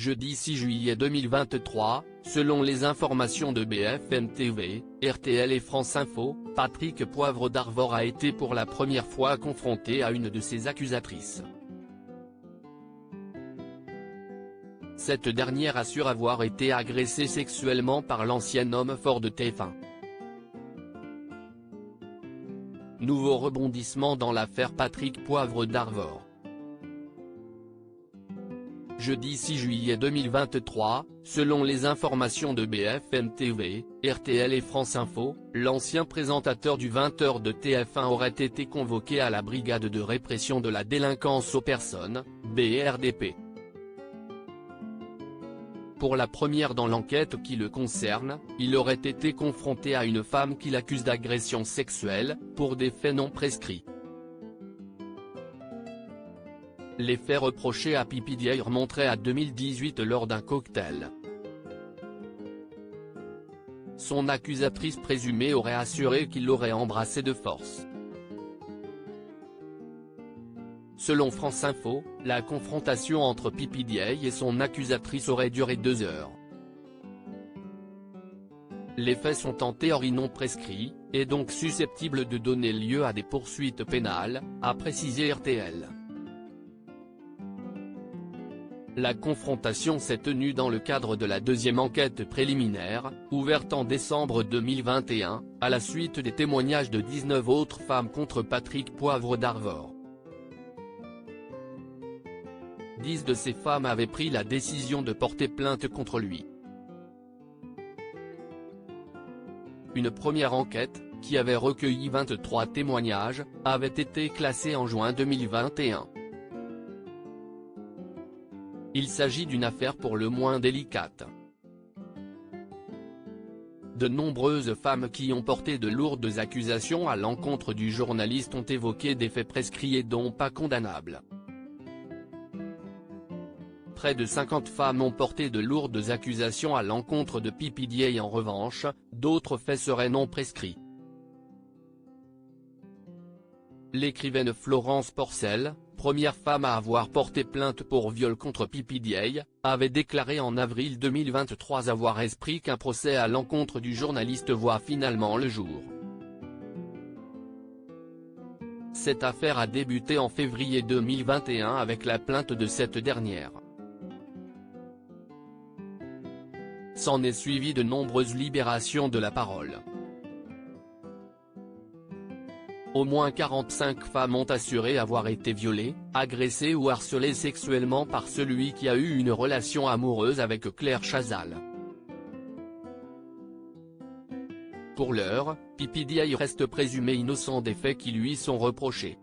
Jeudi 6 juillet 2023, selon les informations de BFM TV, RTL et France Info, Patrick Poivre d'Arvor a été pour la première fois confronté à une de ses accusatrices. Cette dernière assure avoir été agressée sexuellement par l'ancien homme fort de TF1. Nouveau rebondissement dans l'affaire Patrick Poivre d'Arvor. Jeudi 6 juillet 2023, selon les informations de BFM TV, RTL et France Info, l'ancien présentateur du 20h de TF1 aurait été convoqué à la Brigade de répression de la délinquance aux personnes, BRDP. Pour la première dans l'enquête qui le concerne, il aurait été confronté à une femme qu'il accuse d'agression sexuelle, pour des faits non prescrits. Les faits reprochés à PPDA remonteraient à 2018 lors d'un cocktail. Son accusatrice présumée aurait assuré qu'il l'aurait embrassée de force. Selon France Info, la confrontation entre PPDA et son accusatrice aurait duré 2 heures. Les faits sont en théorie non prescrits, et donc susceptibles de donner lieu à des poursuites pénales, a précisé RTL. La confrontation s'est tenue dans le cadre de la deuxième enquête préliminaire, ouverte en décembre 2021, à la suite des témoignages de 19 autres femmes contre Patrick Poivre d'Arvor. 10 de ces femmes avaient pris la décision de porter plainte contre lui. Une première enquête, qui avait recueilli 23 témoignages, avait été classée en juin 2021. Il s'agit d'une affaire pour le moins délicate. De nombreuses femmes qui ont porté de lourdes accusations à l'encontre du journaliste ont évoqué des faits prescrits et donc pas condamnables. Près de 50 femmes ont porté de lourdes accusations à l'encontre de PPDA et en revanche, d'autres faits seraient non prescrits. L'écrivaine Florence Porcel, première femme à avoir porté plainte pour viol contre PPDA, avait déclaré en avril 2023 avoir esprit qu'un procès à l'encontre du journaliste voit finalement le jour. Cette affaire a débuté en février 2021 avec la plainte de cette dernière. S'en est suivi de nombreuses libérations de la parole. Au moins 45 femmes ont assuré avoir été violées, agressées ou harcelées sexuellement par celui qui a eu une relation amoureuse avec Claire Chazal. Pour l'heure, PPDA reste présumé innocent des faits qui lui sont reprochés.